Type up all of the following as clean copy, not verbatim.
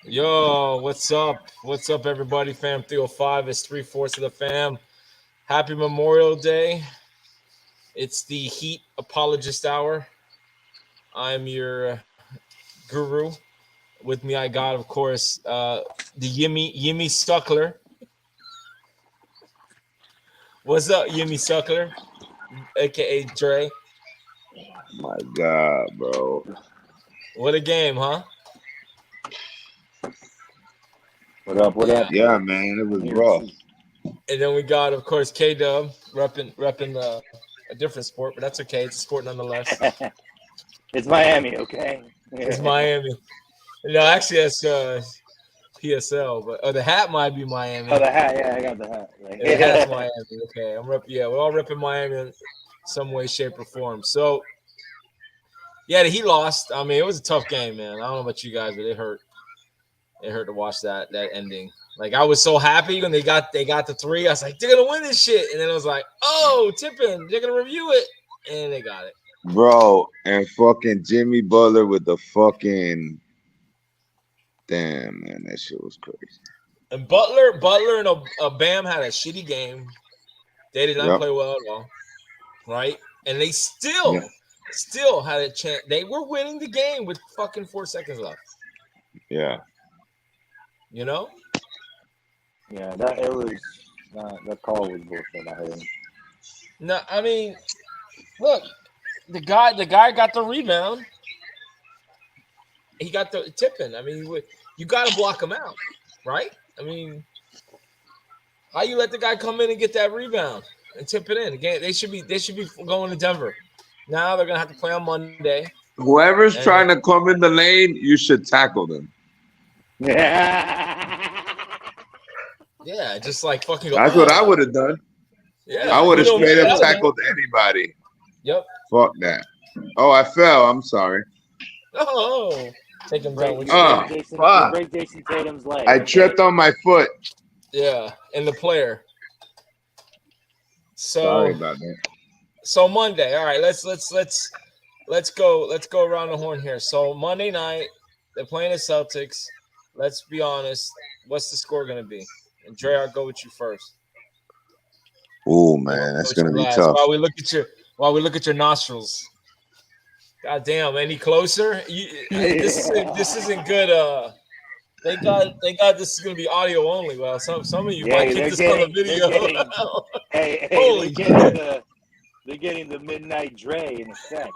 Yo, what's up? What's up, everybody? Fam 305 is three-fourths of the fam. Happy Memorial Day. It's the Heat Apologist Hour. I'm your guru. With me, I got, of course, the Yimmy Suckler. What's up, Yimmy Suckler? AKA Dre. My God, bro. What a game, huh? What up? What Yeah. up? Yeah, man, it I'm was here rough. too. And then we got, of course, K Dub repping a different sport, but that's okay. It's a sport nonetheless. It's Miami, okay? It's Miami. No, actually, that's PSL, but the hat might be Oh, Miami. the hat. Yeah, I got the hat. The hat's Miami. Okay, Yeah, we're all repping Miami in some way, shape, or form. So, yeah, he lost. I mean, it was a tough game, man. I don't know about you guys, but it hurt. It hurt to watch that ending. Like I was so happy when they got the three. I was like, they're gonna win this shit, and then it was like, oh, tipping. They're gonna review it, and they got it. Bro, and fucking Jimmy Butler with the fucking damn man, that shit was crazy. And Butler, and Bam had a shitty game. They did not Yep. play well at all, right? And they Yeah. still had a chance. They were winning the game with fucking 4 seconds left. Yeah. You know? Yeah, that call was bullshit. I heard. No, I mean, look, the guy got the rebound. He got the tipping. I mean, you got to block him out, right? I mean, how you let the guy come in and get that rebound and tip it in again? They should be going to Denver. Now they're gonna have to play on Monday. Whoever's And trying to come in the lane, you should tackle them. yeah, just like fucking go. That's what I would have done. Yeah, I would you have know me, straight up man. tackled anybody. Yep. Fuck that. Oh, I fell. I'm sorry. Oh, take him down with Oh, you. You fuck. break Jason Tatum's leg. I tripped on my foot. Yeah, and the player. Sorry So about that. so Monday. All right, let's go around the horn here. So Monday night, they're playing the Celtics. Let's be honest. What's the score gonna be? And Dre, I'll go with you first. Oh Then man, we'll that's go with gonna you be last. tough. While we look at your nostrils. God damn, any closer? This isn't good. They got this is gonna be audio only. Well, some of you might get this on the video. Holy shit! They're getting the midnight Dre in effect.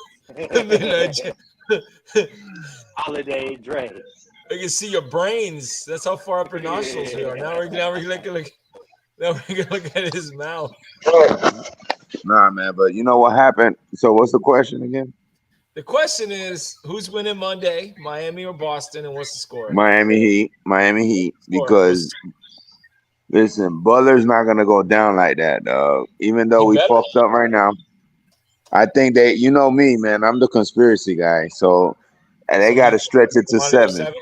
Holiday Dre. I can see your brains. That's how far up your nostrils we are. Now we're gonna look at his mouth. Nah, man, but you know what happened? So what's the question again? The question is, who's winning Monday, Miami or Boston, and what's the score? Miami Heat. What's Because listen, Butler's not gonna go down like that, dog. Even though He we better. fucked up right now. I think you know me, man. I'm the conspiracy guy. So and they So gotta he- stretch it to Monday 7.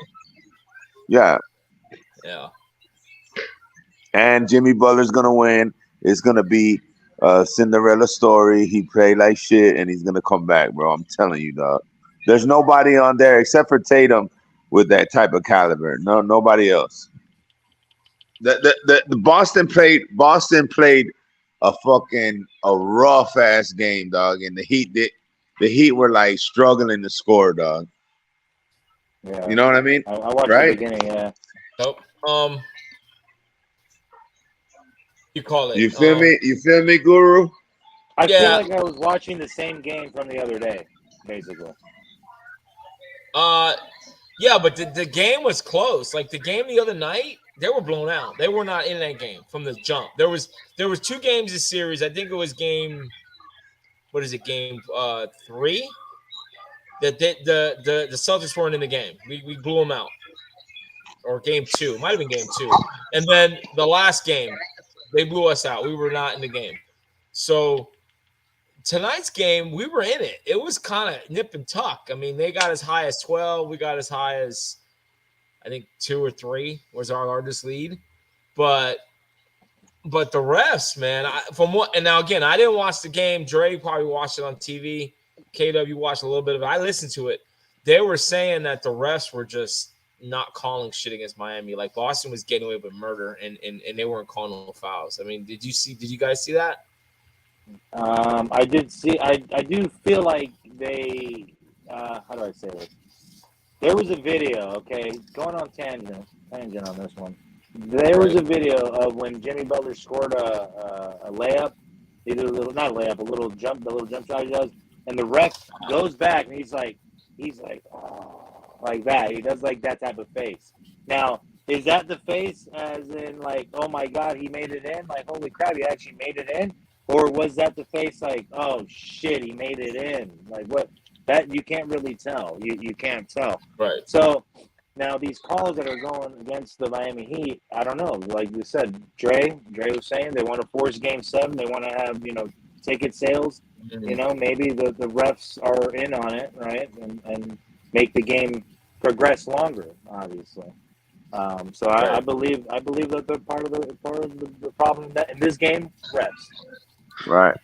Yeah. Yeah. And Jimmy Butler's gonna win. It's gonna be a Cinderella story. He played like shit and he's gonna come back, bro. I'm telling you, dog. There's nobody on there except for Tatum with that type of caliber. No, nobody else. The Boston played a rough ass game, dog, and the Heat were like struggling to score, dog. Yeah. You know what I mean? I watched Right? the beginning. Yeah. Nope. You call it. You feel me? You feel me, Guru? I Yeah. feel like I was watching the same game from the other day, basically. Yeah, but the game was close. Like the game the other night, they were blown out. They were not in that game from the jump. There was 2 games this series. I think it was game. What is it? Game 3. That the Celtics weren't in the game. We blew them out. Or game 2. It might have been game 2. And then the last game, they blew us out. We were not in the game. So tonight's game, we were in it. It was kind of nip and tuck. I mean, they got as high as 12. We got as high as, I think, 2 or 3 was our largest lead. But the refs, man, and now again, I didn't watch the game. Dre probably watched it on TV. KW watched a little bit of it. I listened to it. They were saying that the refs were just not calling shit against Miami. Like Boston was getting away with murder, and they weren't calling no fouls. I mean, did you guys see that? I did see. I do feel like they. How do I say this? There was a video. Okay, going on tangent on this one. There was a video of when Jimmy Butler scored a layup, either a little not a layup, the little jump shot he does, and the ref goes back and he's like, oh, like that. He does like that type of face. Now, is that the face as in like, oh my God, he made it in? Like, holy crap, he actually made it in? Or was that the face like, oh shit, he made it in? Like what? That you can't really tell. You can't tell. Right. So now these calls that are going against the Miami Heat, I don't know. Like you said, Dre was saying they want to force Game 7. They want to have ticket sales. Mm-hmm. Maybe the refs are in on it, right, and make the game progress longer. Obviously. So Right. I believe that they're part of the problem that in this game, refs. Right.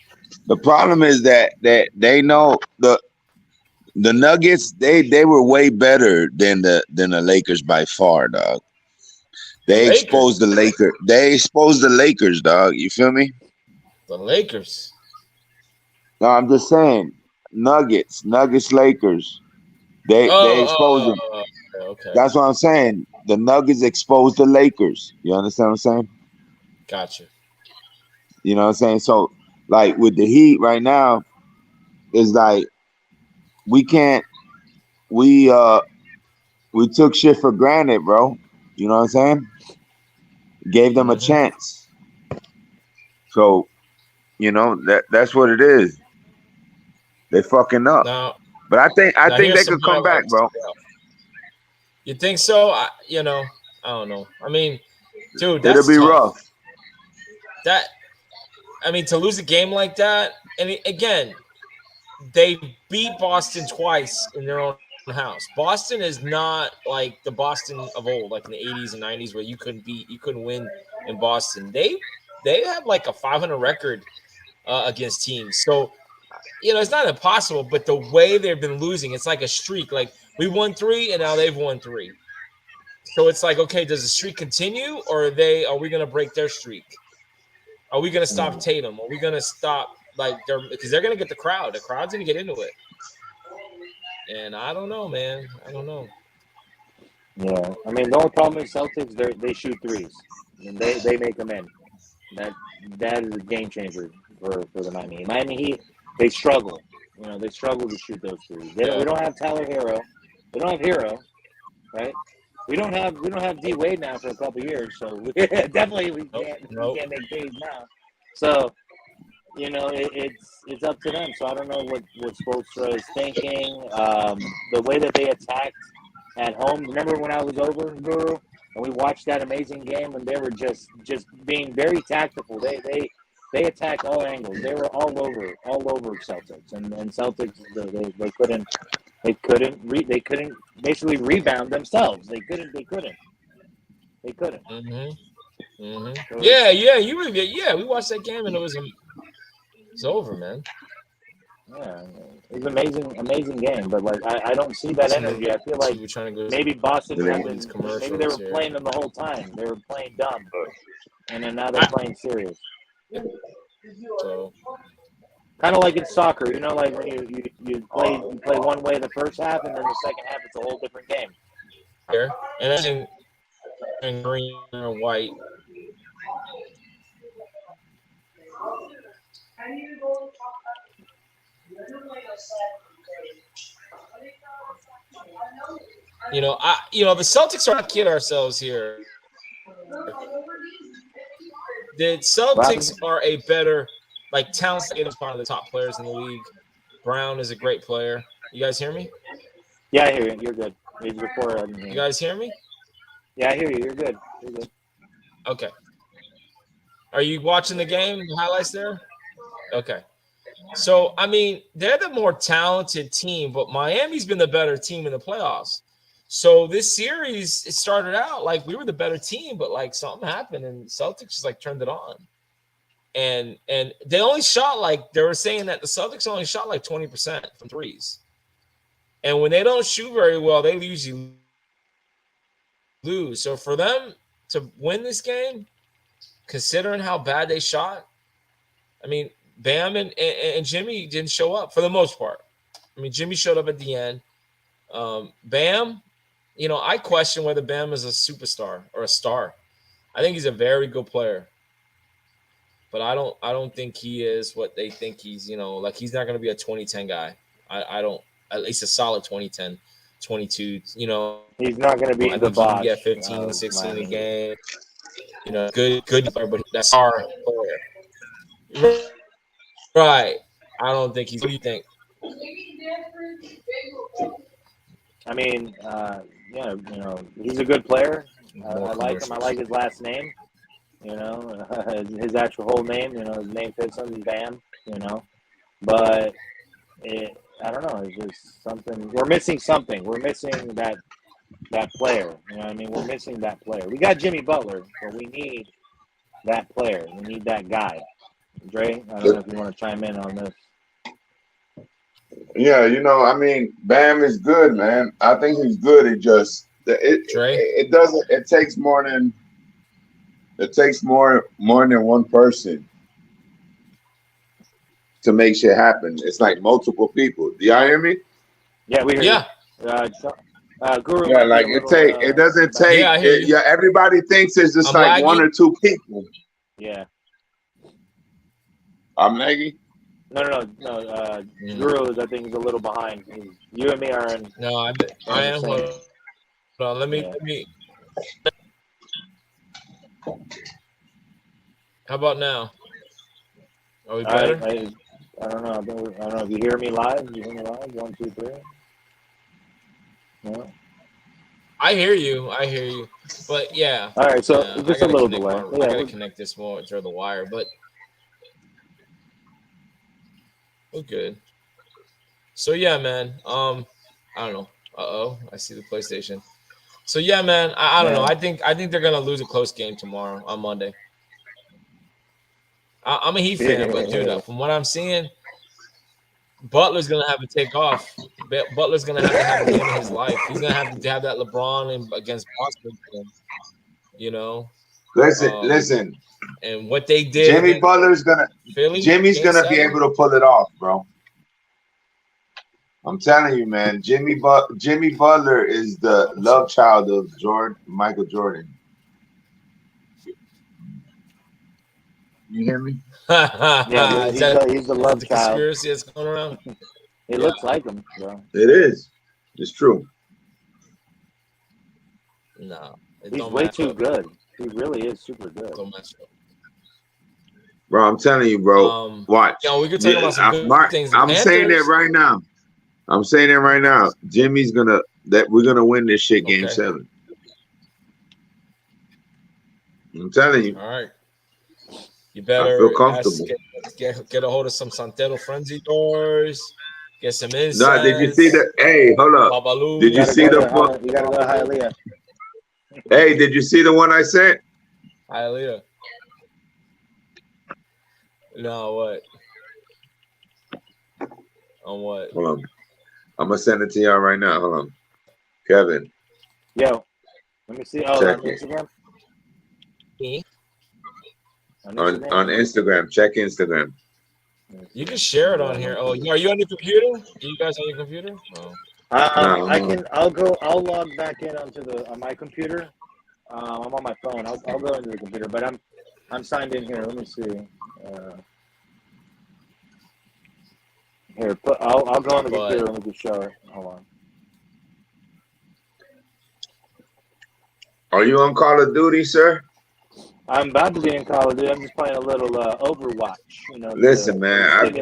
The problem is that they know the Nuggets. They were way better than the Lakers by far, dog. The They Lakers. exposed the Lakers. They exposed the Lakers, dog. You feel me? The Lakers. No, I'm just saying, Nuggets, Lakers. They exposed them. Okay. That's what I'm saying. The Nuggets exposed the Lakers. You understand what I'm saying? Gotcha. You know what I'm saying? So, like with the Heat right now, it's like we can't. We took shit for granted, bro. You know what I'm saying? Gave them a chance. So, that's what it is. They fucking up. Now, But I think here's they some could come back, highlights. bro. You think so? I don't know. I mean, dude, It'll that's be tough. rough. To lose a game like that, and again, they beat Boston twice in their own house. Boston is not like the Boston of old, like in the 80s and 90s, where you couldn't win in Boston. They have like a 500 record against teams. So, it's not impossible, but the way they've been losing, it's like a streak. Like we won 3 and now they've won 3. So it's like, okay, does the streak continue, or are we going to break their streak? Are we going to stop Tatum? Are we going to stop because they're going to get the crowd. The crowd's going to get into it. And I don't know, man. I don't know. Yeah, I mean the only problem is Celtics. They shoot threes, and they make them in. That is a game changer for the Miami Heat. They struggle. They struggle to shoot those threes. We don't have Tyler Hero. We don't have Hero, right? We don't have D Wade now for a couple of years, so definitely we can't make threes now. So it's up to them. So I don't know what Spoelstra is thinking. The way that they attacked at home. Remember when I was over in Guru and we watched that amazing game and they were just being very tactical. They attacked all angles. They were all over Celtics and Celtics they couldn't basically rebound themselves. They couldn't. Mm-hmm. Yeah. We watched that game and it's over, man. Yeah, it was an amazing game. But like, I don't see that energy. I feel like maybe Boston maybe they were playing them the whole time. They were playing dumb, and then now they're playing serious. So, kind of like in soccer, like when you play one way the first half, and then the second half it's a whole different game. Here and then in green or white. The Celtics are not kidding ourselves here. The Celtics are a better, talent. Tatum's part of the top players in the league. Brown is a great player. You guys hear me? Yeah, I hear you. You're good. Before you guys hear me? Yeah, I hear you. You're good. Okay. Are you watching the game? The highlights there? Okay. So, they're the more talented team, but Miami's been the better team in the playoffs. So this series, it started out like we were the better team, but something happened and Celtics just turned it on. And they only shot they were saying that the Celtics only shot 20% from threes. And when they don't shoot very well, they usually lose. So for them to win this game, considering how bad they shot, I mean, Bam and Jimmy didn't show up for the most part. I mean, Jimmy showed up at the end. Bam, I question whether Bam is a superstar or a star. I think he's a very good player, but I don't think he is what they think he's. Like he's not going to be a 2010 guy. I don't. At least a solid 2010, 22. He's not going to be I the think he can Bosch get 15, of 16 a Miami. game. Good player, but that's our player. Right. I don't think he's. What do you think? I mean, yeah, he's a good player. I like him. I commercials. like his last name. His actual whole name. His name fits him. Bam. But I don't know. It's just something. We're missing something. We're missing that player. We're missing that player. We got Jimmy Butler, but we need that player. We need that guy. Dre, I don't know if you want to chime in on this. Yeah, Bam is good, man. I think he's good. It just it doesn't. It takes more than one person to make shit happen. It's like multiple people. Do y'all hear me? Yeah, we hear you. Guru. Yeah, like it doesn't take. Yeah, I hear you. Everybody thinks it's just I'm like laggy. one or two people. Yeah. I'm laggy. No. Guru, I think, is a little behind. You and me are in. No, I am. Hold on. Let me. How about now? Are we better? I don't know. I don't know if you hear me live. You hear me live? 1, 2, 3. No. I hear you. But yeah. All right. So just a little delay. I gotta connect this more through the wire, but we're good. So yeah, man. I don't know. I see the PlayStation. So yeah, man. I don't know. I think they're gonna lose a close game tomorrow on Monday. I'm a Heat fan, but dude, from what I'm seeing, Butler's gonna have to take off. Butler's gonna have a game of his life. He's gonna have to have that LeBron against Boston. Listen. And what they did. Jimmy's gonna be able to pull it off, bro. I'm telling you, man. Jimmy Butler is the love child of Michael Jordan. You hear me? Yeah, he's the love child. Conspiracy that's going around. It looks like him, bro. It is. It's true. No, he's way too good. He really is super good. Bro, I'm telling you, bro. Watch. We could talk about some good things. I'm saying it right now. Jimmy's we're gonna win this shit game 7. I'm telling you. All right. You better feel comfortable. Get a hold of some Santero Frenzy doors. Get some incense. No, did you see the? Hey, hold up. Babalu. Did you see the? You gotta go to Hialeah. Hey, did you see the one I sent? Hialeah. No, what? On what? Hold on. I'm gonna send it to y'all right now. Hold on, Kevin. Yo, let me see. Oh, check on Instagram. On Instagram. Check Instagram. You can share it on here. Oh, are you on your computer? Are you guys on your computer? Oh. No. I'll log back in onto my computer. I'm on my phone. I'll go into the computer, but I'm signed in here. Let me see. Here, I'll go on the computer and we can show it. Hold on. Are you on Call of Duty, sir? I'm about to be in Call of Duty. I'm just playing a little Overwatch. Listen, man, I'd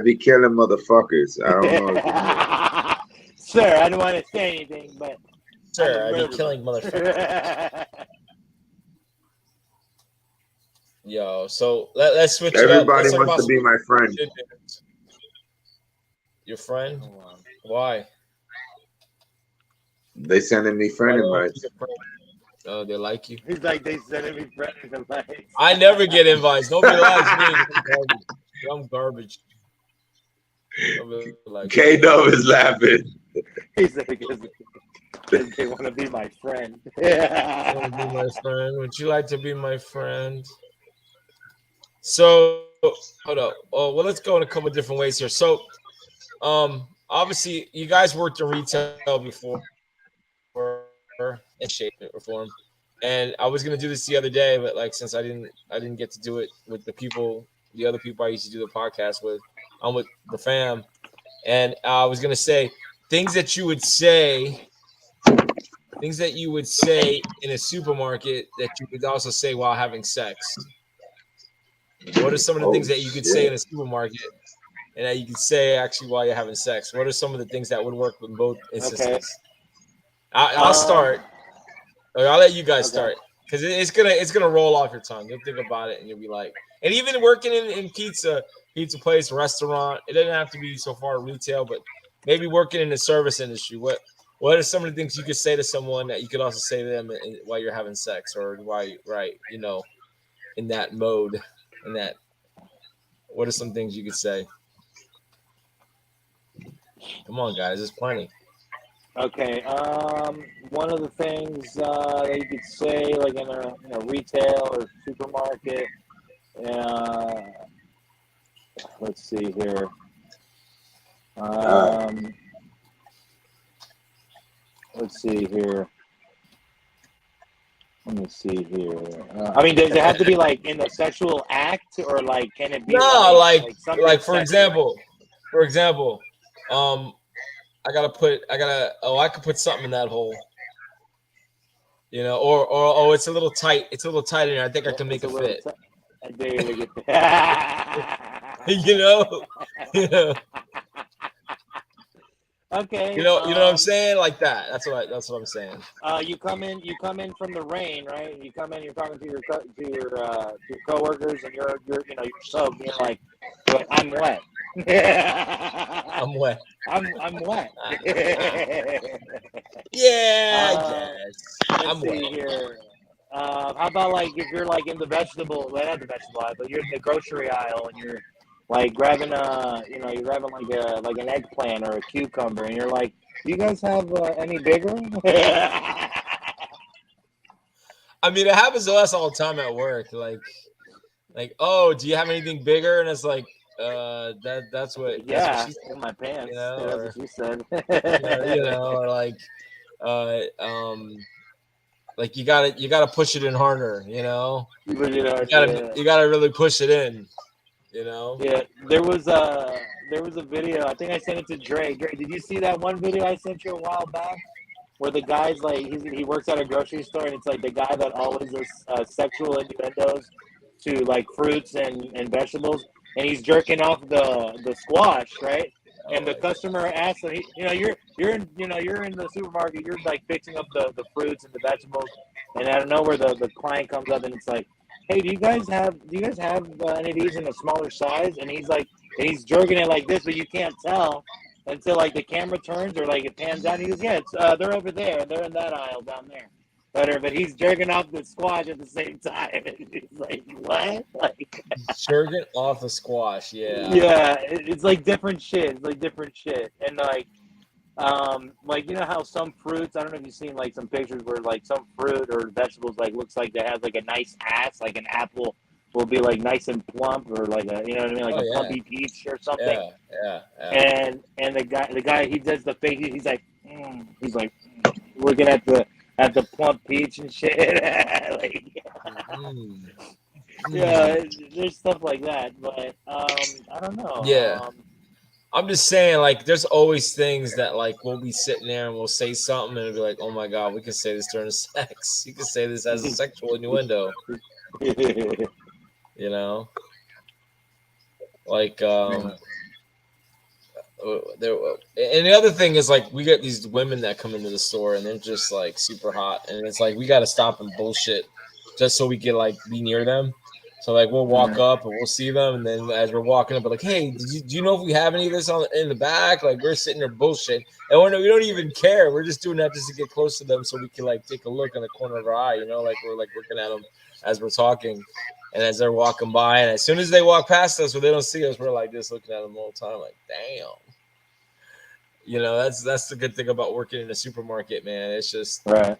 be killing motherfuckers. I don't know. Sir, I don't want to say anything, but sir, I'd be killing motherfuckers. Yo, so let's switch it up. Everybody wants to be my friend. Your friend? Why? They sending me friend invites. Oh, they like you. He's like, they sending me friend invites. I never get invites. Nobody likes me. I'm garbage. K-Dub is laughing. He's like, Because they want to be my friend. Want to be my friend? Would you like to be my friend? So hold up. Oh well, let's go in a couple of different ways here. So obviously you guys worked in retail before in shape or form. And I was gonna do this the other day, but like since I didn't get to do it with the other people I used to do the podcast with, I'm with the fam. And I was gonna say things that you would say, things that you would say in a supermarket that you could also say while having sex. What are some of the Oh things that you could say shit. in a supermarket and that you could say actually while you're having sex? What are some of the things that would work in both Okay. instances? I'll start. Or I'll let you guys Okay. start because it's gonna roll off your tongue. You'll think about it and you'll be like, and even working in pizza place, restaurant, it doesn't have to be so far retail, but maybe working in the service industry. What are some of the things you could say to someone that you could also say to them while you're having sex or while right, in that mode, in that what are some things you could say? Come on, guys, there's plenty. Okay. One of the things that you could say, like in a retail or supermarket. Uh, let's see here. All right. Um, let's see here. Let me see here. I mean, does it have to be like in the sexual act, or like can it be No, like something for sexual? example, um, I could put something in that hole, or oh, it's a little tight. It's a little tight in here. I think I can make It's a it little. fit. There you go. you know, you know, Okay. you know what I'm saying? Like that. That's what I'm saying. You come in from the rain, right? You come in, you're talking to your coworkers, and you're soaked. And you're like, I'm wet. I'm wet. I'm wet. Yeah, I uh, guess let's I'm wet. see here. How about like if you're like in the well, not the vegetable aisle, but you're in the grocery aisle and you're like grabbing you're grabbing like an eggplant or a cucumber, and you're like, do you guys have any bigger? I mean, it happens to us all the time at work. Oh, do you have anything bigger? And it's like, that's what Yeah, she said, in my pants. That's what or she said. or uh, um, like you gotta push it in harder, But, You gotta yeah. you gotta really push it in, you know. Yeah, there was a video. I think I sent it to Dre. Dre, did you see that one video I sent you a while back, where the guy's like he works at a grocery store, and it's like the guy that always does sexual innuendos to like fruits and vegetables, and he's jerking off the squash, right? Oh And the my god. customer asks him, you're in the supermarket, you're like fixing up the fruits and the vegetables, and out of nowhere the client comes up and it's like, hey, do you guys have any of these in a smaller size? And he's like, and he's jerking it like this, but you can't tell until like the camera turns or like it pans out. And he goes, yeah, it's they're over there, they're in that aisle down there. But he's jerking off the squash at the same time. And he's like, what? Like, Jerking off a squash, yeah. yeah, it's like different shit. It's like different shit, and like you know how some fruits, I don't know if you've seen like some pictures where like some fruit or vegetables like looks like they have like a nice ass, like an apple will be like nice and plump, or like a, you know what I mean, like Oh a yeah, plumpy peach or something. yeah, yeah, yeah. And the guy he does the face, he's like he's like looking at the plump peach and shit. Like, Mm, yeah, mm. there's stuff like that, but I don't know. Yeah. I'm just saying, like, there's always things that, like, we'll be sitting there and we'll say something and it'll be like, oh my God, we can say this during sex. You can say this as a sexual innuendo, you know? Like, Yeah. there, and the other thing is, like, we get these women that come into the store and they're just, like, super hot. And it's like, we got to stop and bullshit just so we can, like, be near them. So like we'll walk up and we'll see them, and then as we're walking up, we're like, "Hey, do you know if we have any of this in the back?" Like we're sitting there bullshit, and we don't even care. We're just doing that just to get close to them, so we can like take a look in the corner of our eye, like we're like looking at them as we're talking, and as they're walking by, and as soon as they walk past us or they don't see us, we're like just looking at them the whole time, like, damn. You know, that's the good thing about working in a supermarket, man. It's just, Right.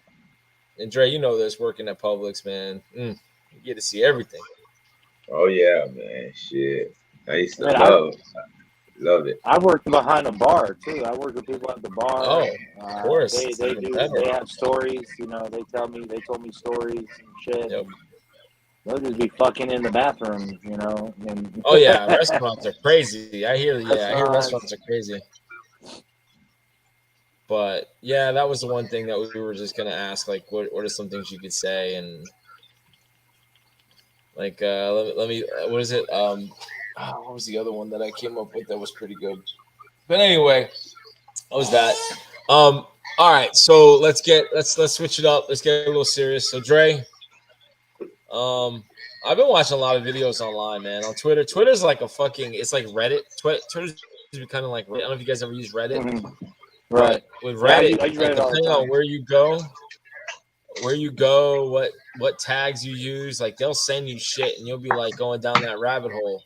and Dre, you know this, working at Publix, man. You get to see everything. Oh yeah, man. Shit. I used I to mean, love it. I worked behind a bar too. I work with people at the bar. Oh, of course, it's even They better. have stories. You know, they told me stories and shit. Yep. And they'll just be fucking in the bathroom. You know, and Oh yeah, restaurants are crazy. I hear restaurants restaurants. are crazy. But yeah, that was the one thing that we were just gonna ask. Like, what are some things you could say? And like, let me what is it? What was the other one that I came up with that was pretty good? But anyway, what was that? All right, so let's switch it up. Let's get a little serious. So Dre, um, I've been watching a lot of videos online, man, on Twitter. Twitter's like a fucking, it's like Reddit. Twitter's becoming like, I don't know if you guys ever use Reddit, Mhm. Right. but with Yeah, Reddit, I just read like it all the depending on time. where you go, what tags you use, like they'll send you shit, and you'll be like going down that rabbit hole.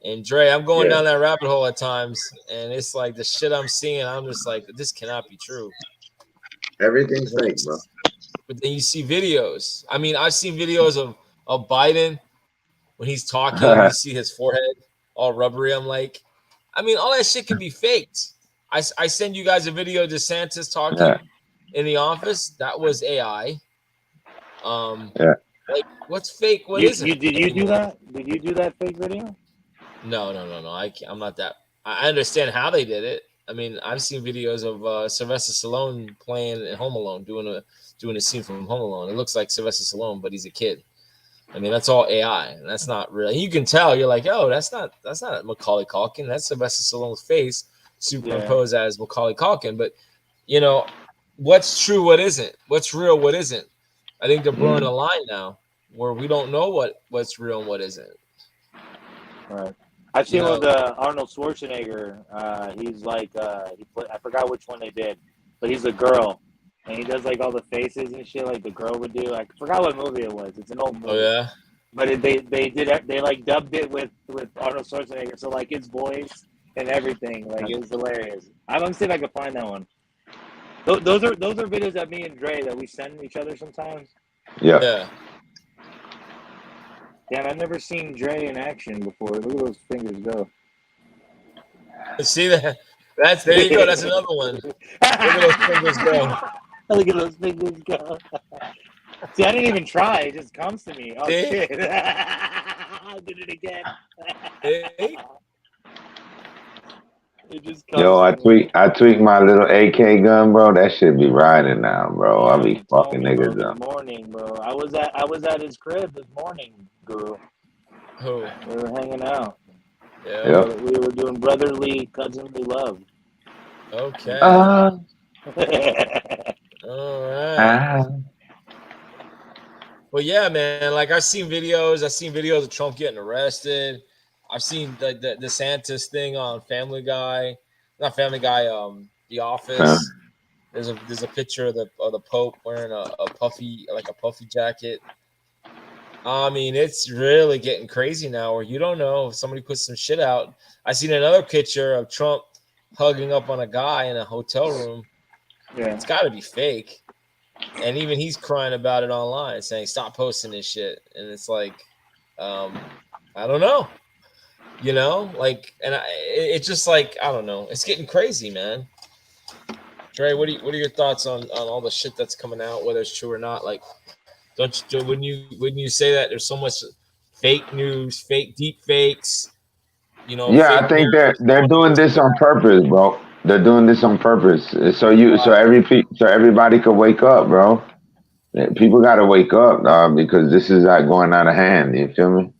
And Dre, I'm going Yeah. down that rabbit hole at times, and it's like the shit I'm seeing. I'm just like, this cannot be true. Everything's But then fake, you, bro. but then you see videos. I mean, I've seen videos of Biden when he's talking. You see his forehead all rubbery. I'm like, I mean, all that shit can be faked. I send you guys a video of DeSantis Yeah. talking in the office. That was AI. Um, Yeah. like, what's fake? What isn't You did you do anymore? that? Did you do that fake video? No. I'm not that. I understand how they did it. I mean, I've seen videos of Sylvester Stallone playing in Home Alone, doing a scene from Home Alone. It looks like Sylvester Stallone, but he's a kid. I mean, that's all AI, and that's not real. You can tell. You're like, oh, that's not Macaulay Culkin. That's Sylvester Stallone's face Yeah. superimposed as Macaulay Culkin. But you know, what's true, what isn't? What's real, what isn't? I think they're blurring Mm. the line now, where we don't know what's real and what isn't. Right. I've You seen know, with Arnold Schwarzenegger. He's like I forgot which one they did, but he's a girl, and he does like all the faces and shit like the girl would do. I forgot what movie it was. It's an old oh movie, yeah, but they like dubbed it with Arnold Schwarzenegger, so like his voice and everything. Like it was hilarious. I'm gonna see if I can find that one. Those are videos that me and Dre that we send each other sometimes. Yeah. yeah. Damn, I've never seen Dre in action before. Look at those fingers go. See that? That's there you go. That's another one. Look at those fingers go. Look at those fingers go. See, I didn't even try. It just comes to me. Oh, See? shit. I did it again. See? It just Yo, comes to me. I tweak my little AK gun, bro. That shit be riding now, bro. I Yeah, be you told fucking me, bro, niggas this up. morning, bro. I was at his crib this morning, Guru. Who? We were hanging out. Yeah. Yep. We were doing brotherly, cousinly love. Okay. Uh, All right. uh, Well, yeah, man. Like I've seen videos. I've seen videos of Trump getting arrested. I've seen the DeSantis thing on Family Guy, not Family Guy. The uh, Office. There's a picture of the Pope wearing a puffy jacket. I mean, it's really getting crazy now where you don't know if somebody puts some shit out. I seen another picture of Trump hugging up on a guy in a hotel room. Yeah. It's got to be fake. And even he's crying about it online, saying, "Stop posting this shit." And it's like, I don't know, and it's just like I don't know. It's getting crazy, man. Dre, what are your thoughts on all the shit that's coming out, whether it's true or not? Like, wouldn't you say that there's so much fake news, fake deep fakes, yeah, I fake think news, they're all doing this this on crap? purpose, bro. They're doing this on purpose. So Why? everybody could wake up, bro. People got to wake up, because this is like going out of hand. You feel me?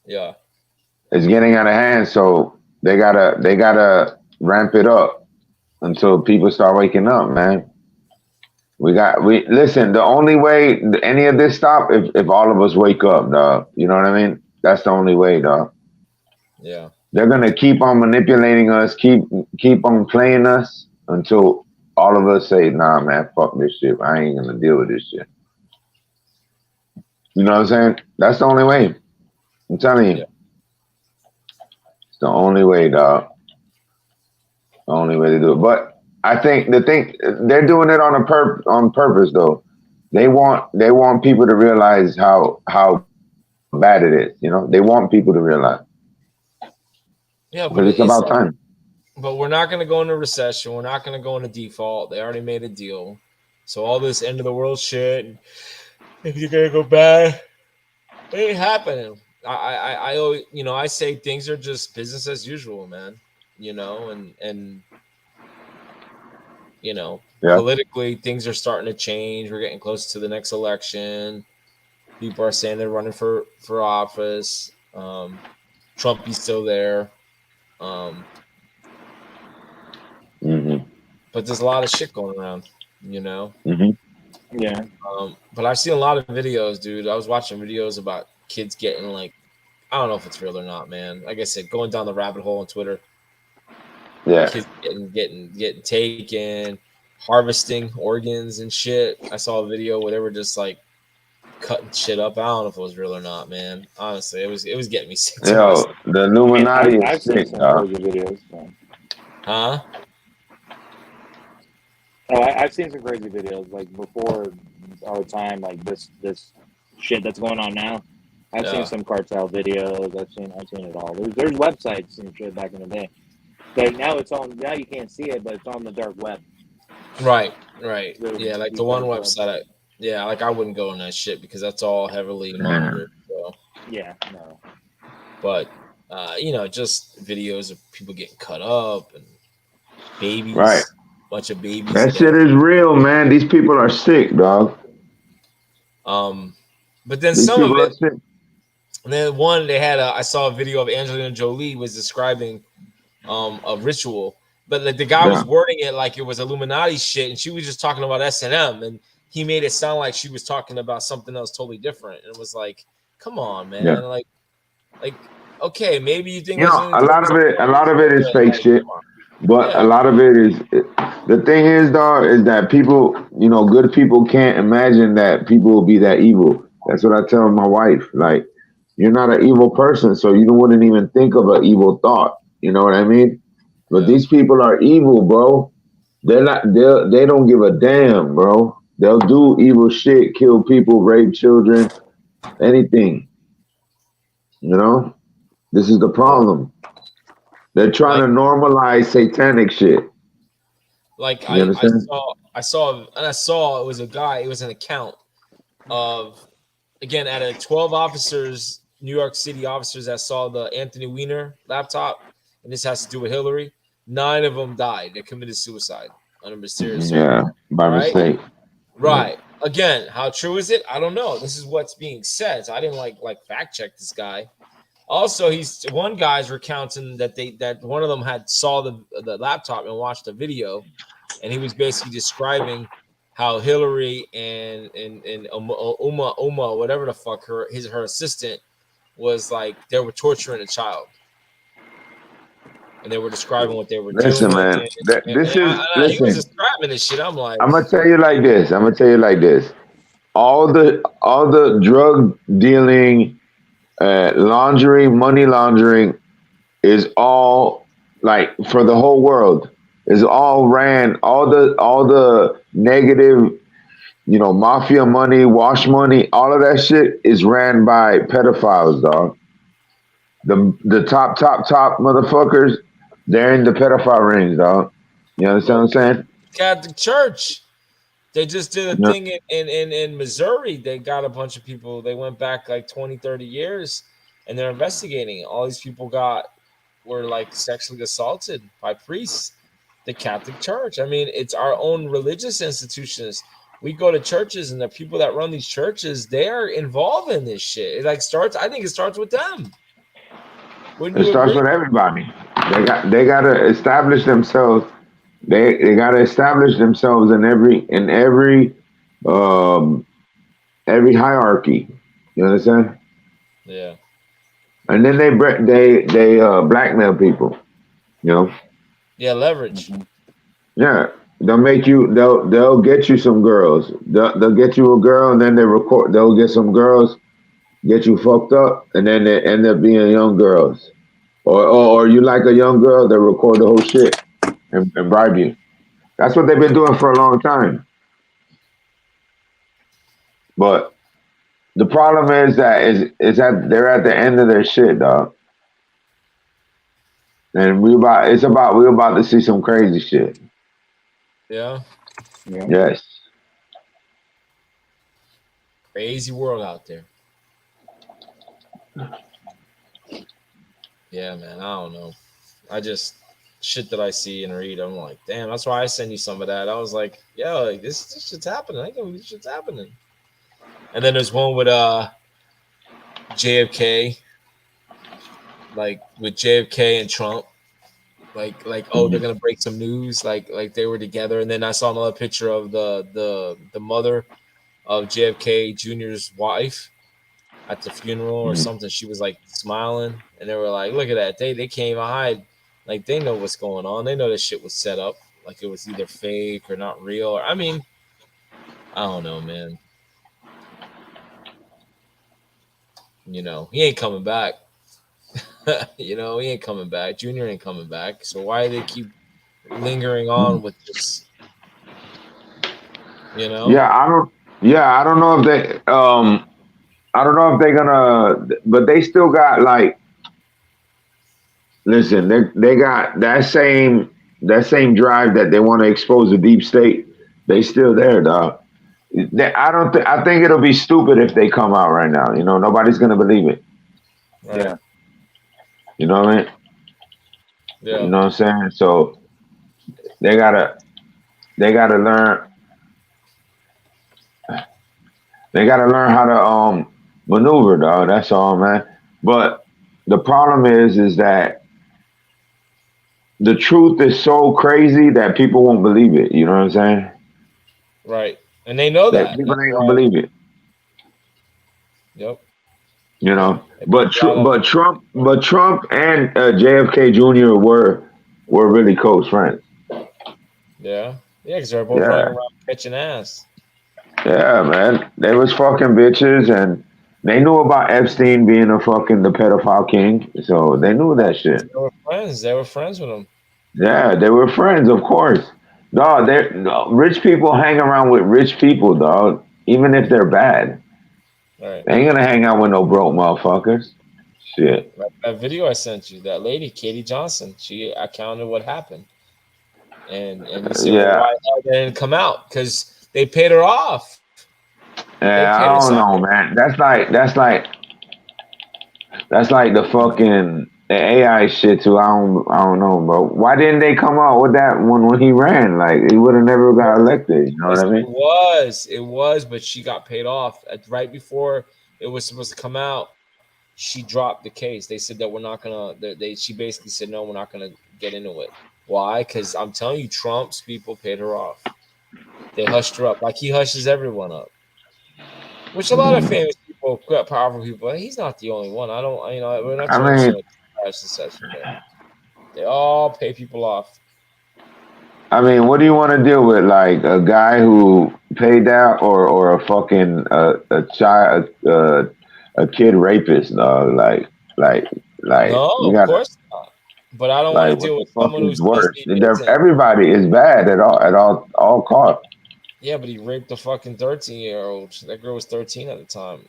Yeah, It's getting out of hand, so they gotta ramp it up until people start waking up, man. We listen. The only way any of this stop if all of us wake up, dog. You know what I mean? That's the only way, dog. yeah, They're gonna keep on manipulating us, keep on playing us until all of us say, "Nah, man, fuck this shit. I ain't gonna deal with this shit." You know what I'm saying? That's the only way. I'm telling you, yeah. it's the only way, dog. The only way to do it. But I think they're doing it on purpose though. They want people to realize how bad it is. You know, they want people to realize Yeah, because but it's it's about like, time. but we're not going to go into recession. We're not going to go into default. They already made a deal. So all this end of the world shit, if you're going to go bad, it ain't happening. I always, I say things are just business as usual, man. And Yeah. politically things are starting to change. We're getting close to the next election. People are saying they're running for office. Trump is still there. Um, Hmm. but there's a lot of shit going around, you know. Hmm. Yeah. But I've seen a lot of videos, dude. I was watching videos about kids getting like, I don't know if it's real or not, man. Like I said, going down the rabbit hole on Twitter, Yeah. kids getting taken, harvesting organs and shit. I saw a video where they were just like cutting shit up. I don't know if it was real or not, man. Honestly, it was getting me sick to my Yo, the I mean, Illuminati is I've seen sick, some dog. crazy videos. So. huh? Oh, I've seen some crazy videos like before our time, like this shit that's going on now. I've seen Yeah. some cartel videos. I've seen it all. There's websites and shit back in the day. Like now you can't see it, but it's on the dark web. Right. Right. There's Yeah, like the these one dark webs. website. Yeah, like I wouldn't go on that shit because that's all heavily Yeah. monitored. So, Yeah, no. but just videos of people getting cut up and Right. babies, bunch of babies That shit dead. is real, man. These people are sick, dog. Um, but then These some of people are it. sick. And then one they had. I saw a video of Angelina Jolie was describing a ritual, but like the guy was Yeah. wording it like it was Illuminati shit, and she was just talking about S&M, and he made it sound like she was talking about something else totally different. And it was like, come on, Yeah. man, like okay, maybe you think You know, Angelina Jolie's a lot of it is but fake like, shit, come on, but a yeah, lot of it is. The thing is, dog, is that people, good people can't imagine that people will be that evil. That's what I tell my wife. Like, you're not an evil person, so you wouldn't even think of an evil thought. You know what I mean? But yeah, these people are evil, bro. They're not. They don't give a damn, bro. They'll do evil shit, kill people, rape children, anything. You know, this is the yeah. problem. They're trying Like to normalize satanic shit. like You I I understand? saw I saw and I saw it was a guy. It was an account of again out of 12 officers, New York City officers that saw the Anthony Weiner laptop, and this has to do with Hillary. 9 of them died. They committed suicide under mysterious Yeah, circumstances. by Right, mistake. Yeah. right. Again, how true is it? I don't know. This is what's being said. So I didn't like fact check this guy. Also, he's one guy's recounting that one of them had saw the laptop and watched the video, and he was basically describing how Hillary and Uma whatever the fuck her assistant was like they were torturing a child, and they were describing what they were Listen, doing. man. This is He was listen. describing this shit. I'm like, I'm gonna tell you like this. I'm gonna tell you like this. All the drug dealing, laundering, money laundering is all like for the whole world. Is all ran all the negative, mafia money, wash money, all of that shit is ran by pedophiles, dog. The top motherfuckers, they're in the pedophile rings, dog. You understand well, what I'm saying? Catholic Church. They just did a Yeah. thing in Missouri. They got a bunch of people. They went back like 20, 30 years, and they're investigating. All these people were like sexually assaulted by priests. The Catholic Church. I mean, it's our own religious institutions. We go to churches, and the people that run these churches, they are involved in this shit. I think it starts with them. Wouldn't It you starts agree? with everybody. They gotta establish themselves. They gotta establish themselves in um every hierarchy. You understand? Yeah. And then they blackmail people. You know? Yeah, leverage. Mm-hmm. Yeah. They'll get you some girls. They'll get you a girl, and then they'll get some girls, get you fucked up, and then they end up being young girls. Or you like a young girl, they record the whole shit. and bribe you. That's what they've been doing for a long time. But the problem is that they're at the end of their shit, dog. And we're about to see some crazy shit. Yeah, Yeah. Yes. crazy world out there. Yeah, man. I don't know. I just shit that I see and read. I'm like, damn. That's why I send you some of that. I was like, yo, like, this shit's happening. I can't believe this shit's happening. And then there's one with JFK, like with JFK and Trump. Like oh, they're gonna break some news, like they were together. And then I saw another picture of the mother of JFK Jr.'s wife at the funeral or something. She was like smiling, and they were like, "Look at that! They can't even hide. Like they know what's going on. They know this shit was set up. Like it was either fake or not real. Or I mean, I don't know, man. You know, he ain't coming back. You know, he ain't coming back. Junior ain't coming back. So why do they keep lingering on with this? You know? Yeah, I don't. Yeah, I don't know if they. I don't know if they're gonna. But they still got like. Listen, they got that same drive that they want to expose the deep state. They still there, dog. I don't. I think it'll be stupid if they come out right now. You know, nobody's gonna believe it. Right. Yeah. You know what I mean? Yeah. You know what I'm saying? So they gotta they gotta learn they gotta learn how to maneuver, dog. That's all, man. But the problem is that the truth is so crazy that people won't believe it. You know what I'm saying? Right. And they know That that. people That's ain't gonna why. believe it. Yep. You know. They put a lot of But Trump and JFK Jr. were really close friends. yeah. Yeah, because they're both running Yeah, around catching ass. yeah, man. They was fucking bitches, and they knew about Epstein being the pedophile king, so they knew that shit. They were friends. They were friends with him. Yeah, they were friends, of course. Dog, rich people hang around with rich people, dog. Even if they're bad, Right. they ain't gonna hang out with no broke motherfuckers. Shit. Like that video I sent you, that lady, Katie Johnson, she accounted what happened. And you say, well, Yeah, why the hell didn't it come out? Because they paid her off. They yeah. paid her I don't something. know, man. That's like the fucking the AI shit too. I don't know, bro. Why didn't they come out with that when he ran? Like he would have never got elected. You know what I mean? It was, but she got paid off right before it was supposed to come out. She dropped the case. They said that we're not gonna. She basically said no, we're not gonna get into it. Why? Because I'm telling you, Trump's people paid her off. They hushed her up like he hushes everyone up. Which a lot of famous people, powerful people, he's not the only one. I don't, you know, we're not I trying to mean, say that's the session, but they all pay people off. what do you want to deal with? Like a guy who paid out, or a fucking a child, a kid rapist, dog? Like, No, you of gotta course not. But I don't want to like, what deal the with fuck someone who is says worse? he isn't. Everybody is bad at all costs. Yeah, but he raped a fucking 13-year-old. That girl was 13 at the time.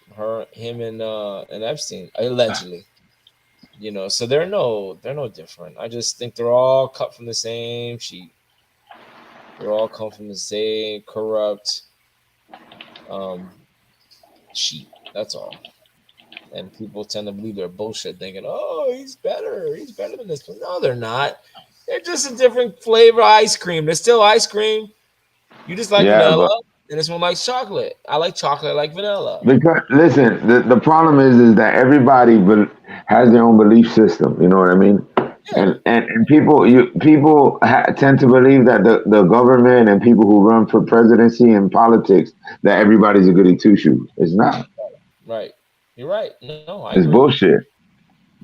Him, and Epstein allegedly. You know, so they're no different. I just think they're all cut from the same sheet. They're all come from the same corrupt um, sheet. That's all. And people tend to believe their bullshit, thinking, "Oh, he's better. He's better than this." But no, they're not. They're just a different flavor of ice cream. They're still ice cream. You just like Yeah, vanilla, but and this one likes chocolate. I like chocolate, I like vanilla. because listen, the problem is that everybody has their own belief system. You know what I mean? Yeah, And people tend to believe that the government and people who run for presidency and politics, that everybody's a goody two shoes. It's not. right. You're right. No, I It's agree. bullshit.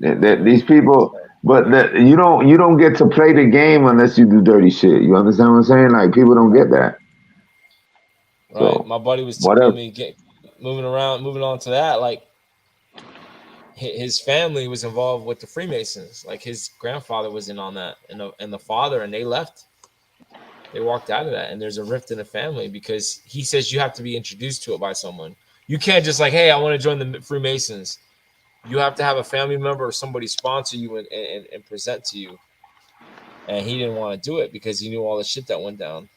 I agree. These people, but you don't get to play the game unless you do dirty shit. You understand what I'm saying? Like people don't get that. Right. So My buddy was telling whatever. me, get moving on to that. Like his family was involved with the Freemasons. Like his grandfather was in on that, and the father, and they left. They walked out of that, and there's a rift in the family because he says you have to be introduced to it by someone. You can't just like, hey, I want to join the Freemasons. You have to have a family member or somebody sponsor you and present to you. And he didn't want to do it because he knew all the shit that went down.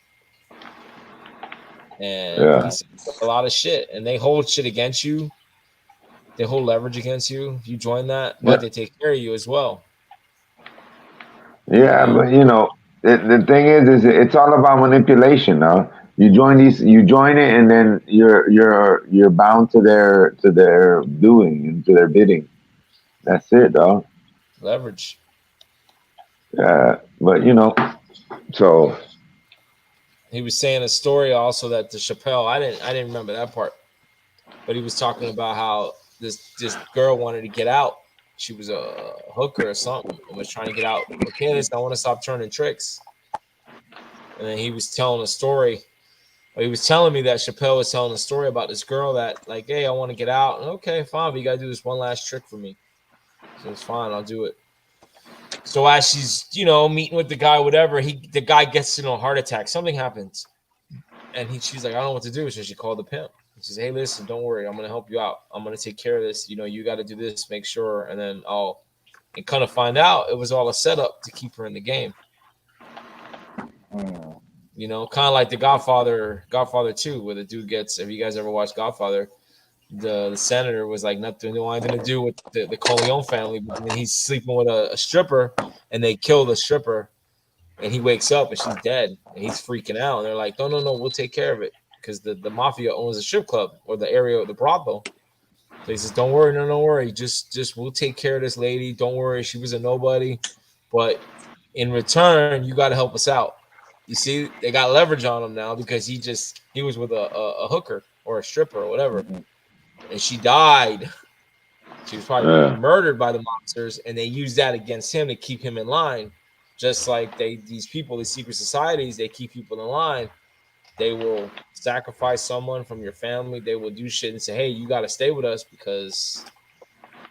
And Yeah. he said a lot of shit, and they hold shit against you. They hold leverage against you. You join that, but Yeah. they take care of you as well. You Yeah, know, but the thing is it's all about manipulation, though. You join it, and then you're bound to their doing and to their bidding. That's it, though. leverage. Yeah, but so He was saying a story also that the Chappelle. I didn't remember that part, but he was talking about how this girl wanted to get out. She was a hooker or something and was trying to get out. Okay, listen, I want to stop turning tricks. And then he was telling a story. He was telling me that Chappelle was telling a story about this girl that, like, hey, I want to get out. And, okay, fine, but you got to do this one last trick for me. So it's fine, I'll do it. So as she's, meeting with the guy, whatever, the guy gets a heart attack. Something happens. And she's like, I don't know what to do. So she called the pimp. She says, hey, listen, don't worry. I'm going to help you out. I'm going to take care of this. You got to do this, make sure. And then and kind of find out it was all a setup to keep her in the game. Kind of like the Godfather 2, where the dude gets, if you guys ever watched Godfather, the senator was like nothing to do with the Corleone family, but then he's sleeping with a stripper, and they kill the stripper, and he wakes up and she's dead, and he's freaking out. And they're like, no, we'll take care of it, because the mafia owns a strip club or the area of the brothel. So he says, don't worry, don't worry, just we'll take care of this lady. Don't worry, she was a nobody, but in return, you got to help us out. You see, they got leverage on him now because he was with a hooker or a stripper or whatever, and she died. She was probably yeah, murdered by the monsters, and they used that against him to keep him in line. Just like these people, these secret societies, they keep people in line. They will sacrifice someone from your family. They will do shit and say, "Hey, you got to stay with us because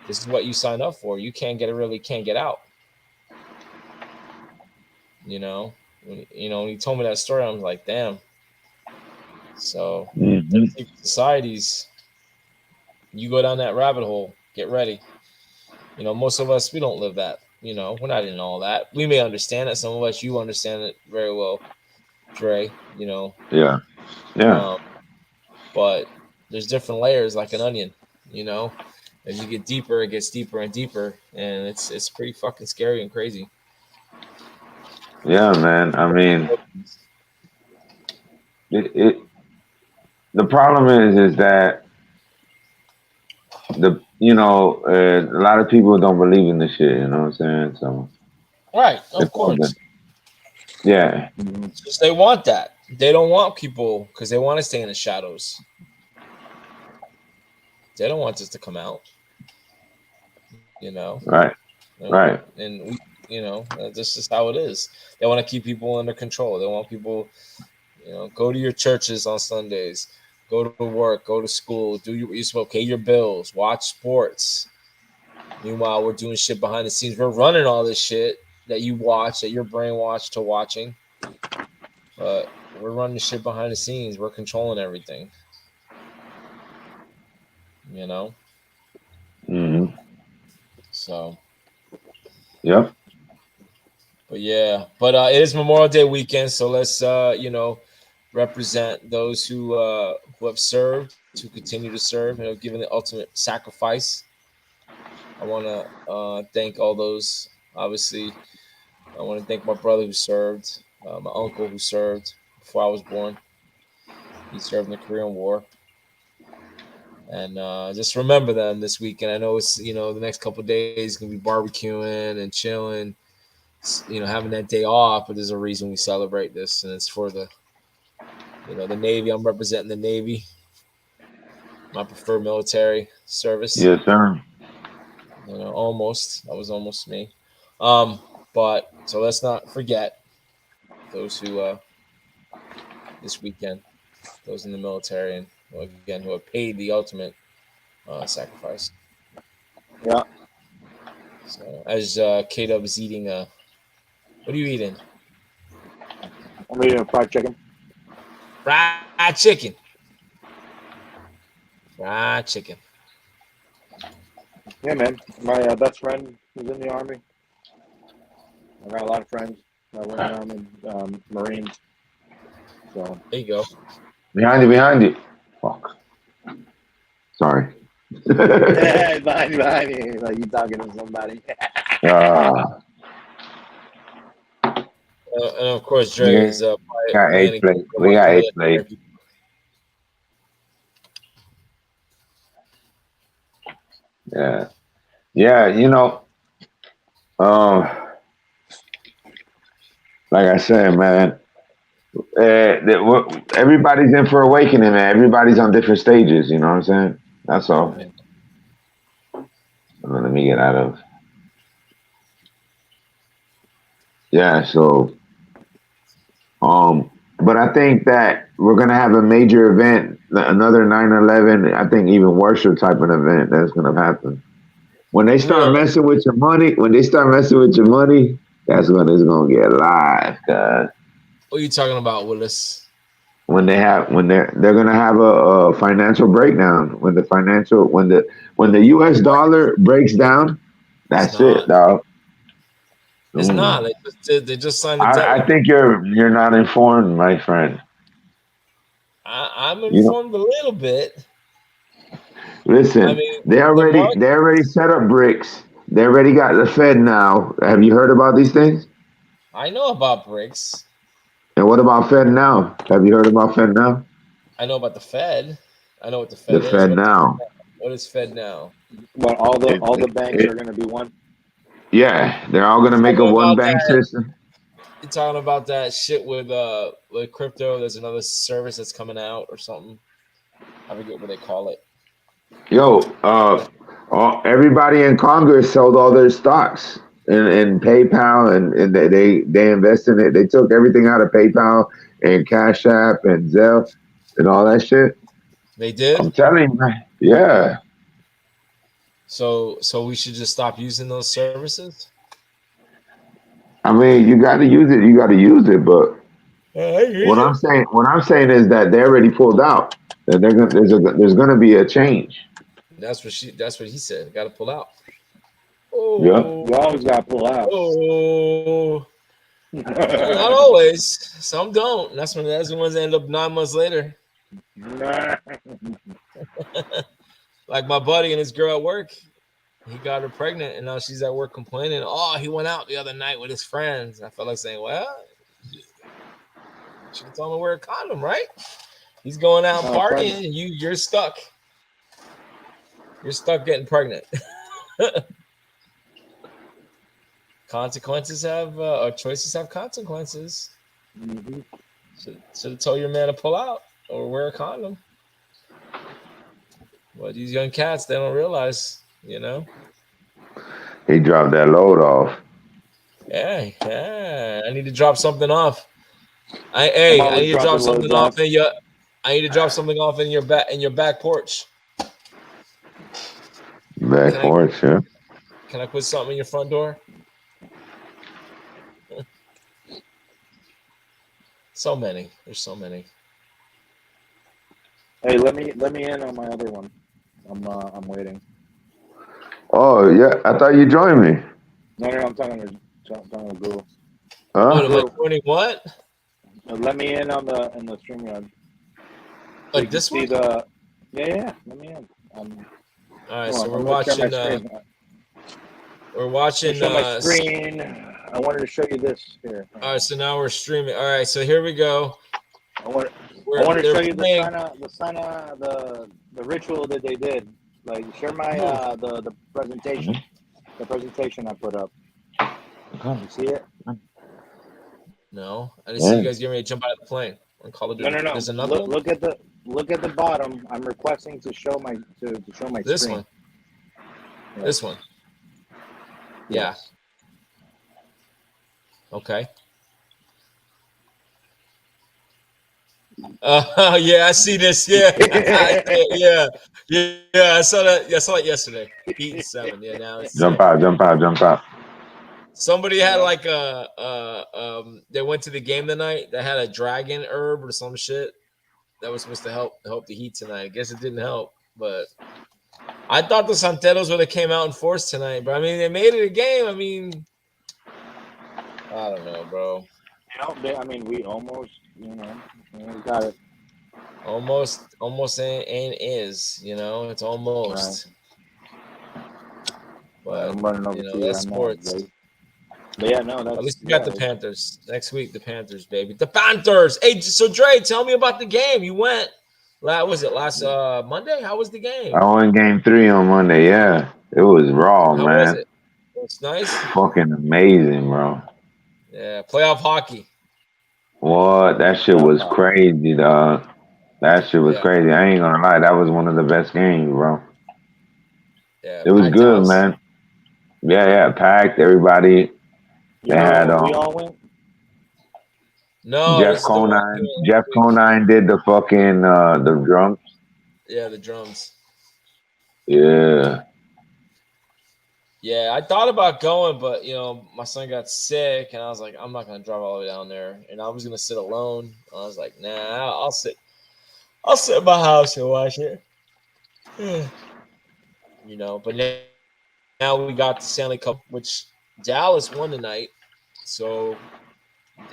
this is what you signed up for. You can't get out." When he told me that story, I was like, "Damn." So the hmm secret societies, you go down that rabbit hole, get ready. Most of us, we don't live that. We're not in all that. We may understand it. Some of us, you understand it very well, Dre. yeah, yeah, Um, but there's different layers, like an onion. As you get deeper, it gets deeper and deeper, and it's pretty fucking scary and crazy. yeah, man. I mean, it the problem is that a lot of people don't believe in this shit. You know what I'm saying? So Right, of it's all good. course. Yeah, Just they want that. They don't want people because they want to stay in the shadows. They don't want this to come out. You know, right, right. and this is how it is. They want to keep people under control. They want people, go to your churches on Sundays, go to work, go to school, do what you're supposed, pay your bills, watch sports. Meanwhile, we're doing shit behind the scenes. We're running all this shit that you watch, that you're brainwashed to watching. But we're running shit behind the scenes. We're controlling everything. You know? hmm So, Yep. but yeah. But it is Memorial Day weekend, so let's represent those who have served, who continue to serve, and have given the ultimate sacrifice. I want to thank all those. Obviously, I want to thank my brother who served, my uncle who served before I was born. He served in the Korean War, and just remember them this weekend. I know it's the next couple of days gonna be barbecuing and chilling, having that day off. But there's a reason we celebrate this, and it's for the Navy. I'm representing the Navy, my preferred military service. Yes, sir. Almost. That was almost me. But so let's not forget those who this weekend, those in the military, and again who have paid the ultimate sacrifice. Yeah. So as K-Dub is eating what are you eating? I'm eating fried chicken. Fried chicken. Fried chicken. Yeah, man. My best friend was in the Army. I got a lot of friends that were in the Army, Marines. So. There you go. Behind you. Fuck. Sorry. behind you, like you talking to somebody. uh, And of course, Dre we is got playing a eighth game place. of We got eighth place. multiplayer. Yeah. Yeah, you know, um, like I said, man, everybody's in for awakening, man. Everybody's on different stages, you know what I'm saying? That's all. Let me get out of. Yeah, so but I think that we're gonna have a major event, another 9/11. I think even worse type of event that's gonna happen. When they start Really? messing with your money, that's when it's gonna get live, cuz. What are you talking about, Willis? When they're gonna have a financial breakdown. When the US dollar breaks down, It's that's it, not. dog. It's not. Mm. They just signed the debt I limit. think you're not informed, my friend. I'm You know, informed a little bit. I listen, mean, they the already market. they already set up bricks. They already got the Fed now. Have you heard about these things? I know about bricks. And what about Fed now? Have you heard about Fed now? I know about the Fed. I know what the The Fed is. Fed now. What is Fed now? But all the It, all the banks it, are going to be one. yeah, they're all You gonna make a talking one about bank that? system. You talking about that shit with crypto? There's another service that's coming out or something. I forget what they call it. Yo, everybody in Congress sold all their stocks in PayPal, and they invest in it. They took everything out of PayPal and Cash App and Zelle and all that shit. They did. I'm telling you, man. Yeah. So we should just stop using those services. I mean, you got to use it. You got to use it. But I use it. what I'm saying is that they already pulled out. That there's gonna be a change. That's what he said. Got to pull out. Yeah. Oh, You always got to pull out. oh. Not always. Some don't. That's the ones that end up 9 months later. Like my buddy and his girl at work. He got her pregnant, and now she's at work complaining. Oh, he went out the other night with his friends. I felt like saying, "Well, you should have told him to wear a condom, right? He's going out and partying, and you're stuck. You're stuck getting pregnant." Consequences have or choices have consequences. Mm-hmm. Should have told your man to pull out or wear a condom. But these young cats, they don't realize, you know. He dropped that load off. Yeah. I need to drop something off. I always need to drop dropping something loads off off. in your. I need to drop something off in your back porch. Back Can I porch, yeah. can I put something in your front door? So many. There's so many. Hey, let me in on my other one. I'm waiting. Oh yeah, I thought you joined me. No, I'm talking to Google. What Huh? am I Google, joining? What? let me in on the StreamYard so you Like can this see one? the. Yeah. Let me in. All right. Come So on, I'm gonna share my screen. we're I'm watching. gonna show my screen. I wanted to show you this here. All right. So now we're streaming. All right. So here we go. I want to They're show you playing. the ritual that they did. Like share my Who? the presentation. The presentation I put up. You see it? No, I didn't see you Yeah. guys getting ready to jump out of the plane on Call of Duty. No. There's another one. Look at the bottom. I'm requesting to show my to show my This screen. one. Yeah. This one. Yeah. Yes. Okay. Yeah, I see this. Yeah, yeah, yeah. I saw that. I saw it yesterday. Heat and 7. Yeah, now it's Jump 6. out, jump out, jump out. Somebody had Yeah. like they went to the game tonight. They had a dragon herb or some shit that was supposed to help the Heat tonight. I guess it didn't help, but I thought the Santeros would have came out in force tonight. But I mean, they made it a game. I mean, I don't know, bro. I mean, we almost, we got it. Almost and is, it's almost. But I'm running over to you that's right now, sports. baby. But yeah, no, that's At least we got the Panthers next week. The Panthers, baby, the Panthers. Hey, so Dre, tell me about the game. You went. Was it last Monday? How was the game? I won game 3 on Monday. Yeah, it was raw, How man. was it? It's nice. Fucking amazing, bro. Yeah, playoff hockey. What? That shit was crazy, dog. That shit was crazy. I ain't gonna lie. That was one of the best games, bro. Yeah, it was good, house. Man. Yeah, packed. Everybody. They had we all went. No, Jeff Conine did the fucking the drums. Yeah, the drums. Yeah. Yeah, I thought about going, but my son got sick, and I was like, I'm not gonna drive all the way down there, and I was gonna sit alone. I was like, nah, I'll sit in my house and watch it. But now we got the Stanley Cup, which Dallas won tonight, so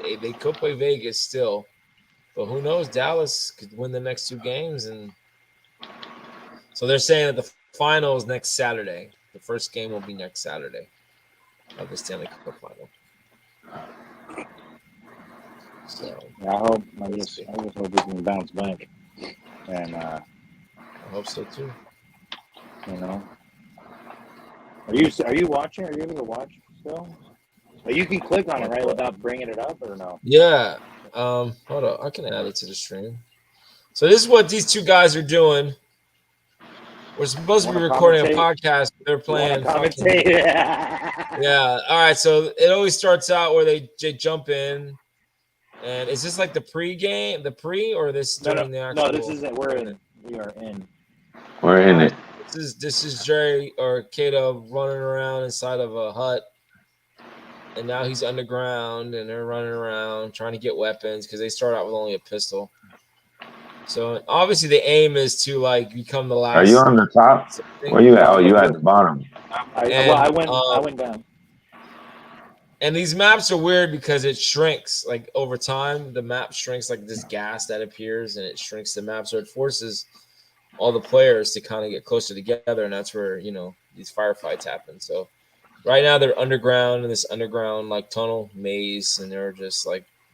they could play Vegas still, but who knows? Dallas could win the next 2 games, and so they're saying that the final is next Saturday. The first game will be next Saturday of the Stanley Cup final. So I just hope we can bounce back, and I hope so too. Are you watching? Are you able to watch still? You can click on it, right, without bringing it up, or no? Yeah. Hold on. I can add it to the stream. So this is what these 2 guys are doing. We're supposed to be recording a podcast. They're playing. Yeah. All right. So it always starts out where they jump in. And is this like the pre-game, or this during the actual? No, this isn't. We are in. We're in it. This is Jerry or Kato running around inside of a hut, and now he's underground, and they're running around trying to get weapons because they start out with only a pistol. So obviously the aim is to become the last. Are you on the top? Where you at? Oh, you at the bottom. I went down. And these maps are weird because it shrinks over time. The map shrinks like this gas that appears, and it shrinks the map, so it forces all the players to kind of get closer together, and that's where these firefights happen. So right now they're underground in this underground tunnel maze, and they're just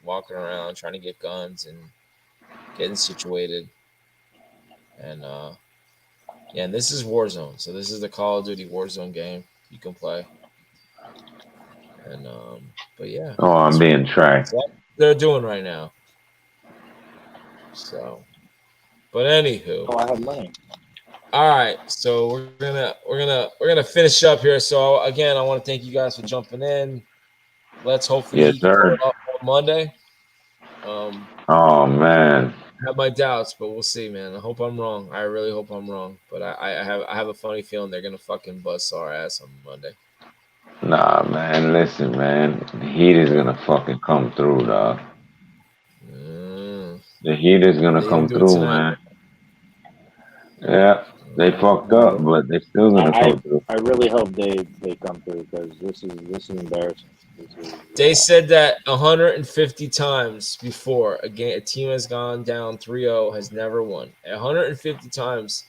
walking around trying to get guns and getting situated. And and this is Warzone. So this is the Call of Duty Warzone game you can play. And but yeah. Oh, I'm being tracked. That's what they're doing right now. So, but anywho. Oh, I have money. All right, so we're gonna finish up here. So again, I want to thank you guys for jumping in. Let's hopefully Yes, sir. Up on Monday. Oh man. I have my doubts, but we'll see, man. I hope I'm wrong. I really hope I'm wrong. But I have a funny feeling they're gonna fucking bust our ass on Monday. Nah, man. Listen, man. The Heat is gonna fucking come through, dog. The Heat is gonna come through, man. Yeah, they fucked up, but they still gonna come through. I really hope they come through because this is embarrassing. They said that 150 times before a team has gone down 3-0 has never won. 150 times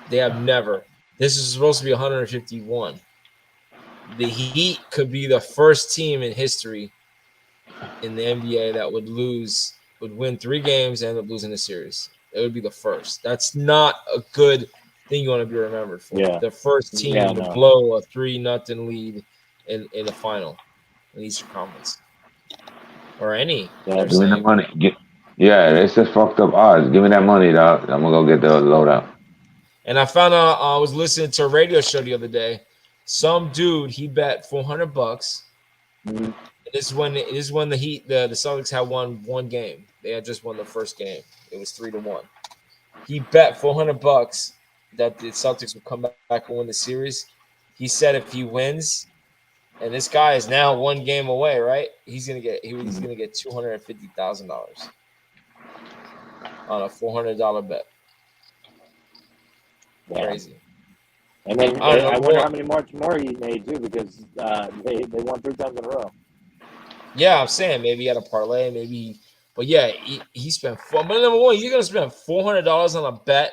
they have never. This is supposed to be 151. The Heat could be the first team in history in the NBA that would win 3 games and end up losing the series. It would be the first. That's not a good thing you want to be remembered for. Yeah. The first team to blow a 3-0 lead in the final in the Eastern Conference. Or any. Yeah, give me the money. It's just fucked up odds. Give me that money, dog. I'm gonna go get the loadout. And I found out I was listening to a radio show the other day. Some dude, he bet $400 in This is when the Celtics had won one game. They had just won the first game. It was 3-1. He bet $400 that the Celtics would come back and win the series. He said if he wins, and this guy is now one game away, right? He's gonna get $250,000 on a $400 bet. Yeah. Crazy. And then I don't know, I wonder how many more he made too, because they won 3 times in a row. Yeah, I'm saying maybe he had a parlay, maybe. But yeah, he spent but number one, you're gonna spend $400 on a bet.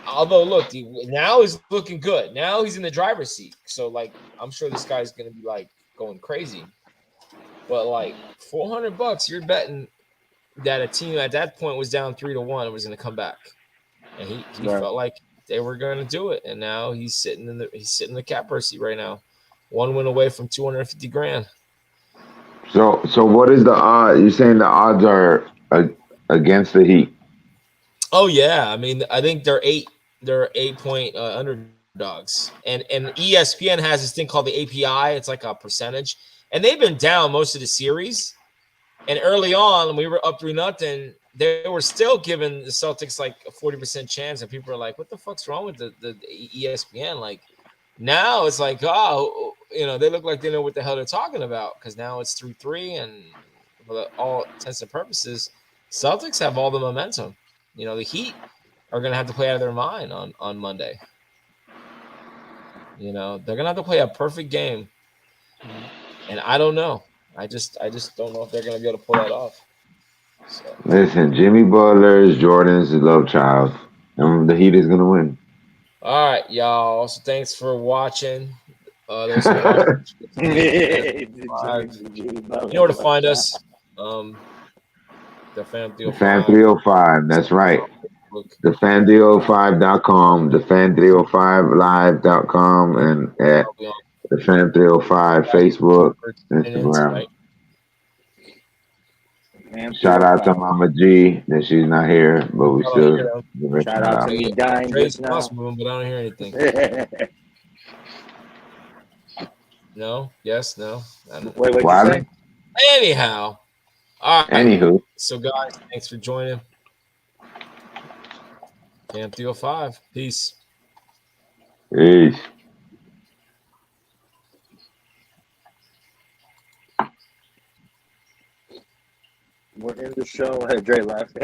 Although, look, now he's looking good. Now he's in the driver's seat. So, like, I'm sure this guy's gonna be like going crazy. But like $400, you're betting that a team at that point was down 3-1 and was gonna come back, and he Right. felt like they were gonna do it, and now he's sitting in the catbird seat right now, one win away from $250,000. So what is the odd? You're saying the odds are against the Heat? Oh yeah, I mean, I think they're 8-point underdogs, and ESPN has this thing called the API. It's like a percentage, and they've been down most of the series. And early on, when we were up 3-0, they were still giving the Celtics like a 40% chance, and people are like, "What the fuck's wrong with the ESPN?" Like now, it's like, oh, they look like they know what the hell they're talking about, because now it's 3-3, and for all intents and purposes, Celtics have all the momentum. The Heat are going to have to play out of their mind on Monday. They're going to have to play a perfect game. And I don't know. I just don't know if they're going to be able to pull that off. So. Listen, Jimmy Butler is Jordan's love child, and the Heat is going to win. All right, y'all. So thanks for watching. Those who watch, you know where to find us. The Fan 305. The Fan 305. That's right. TheFan305.com, TheFan305Live.com, and at the Fan 305 Facebook, Instagram. Shout out to Mama G that she's not here, but we still give her shout out to me dying just now. But I don't hear anything. No? Yes? No? Wait, what you say? Anyhow. All right. Anywho. So, guys, thanks for joining. Fan 305. Peace. Peace. We're in the show. Hey, Dre left.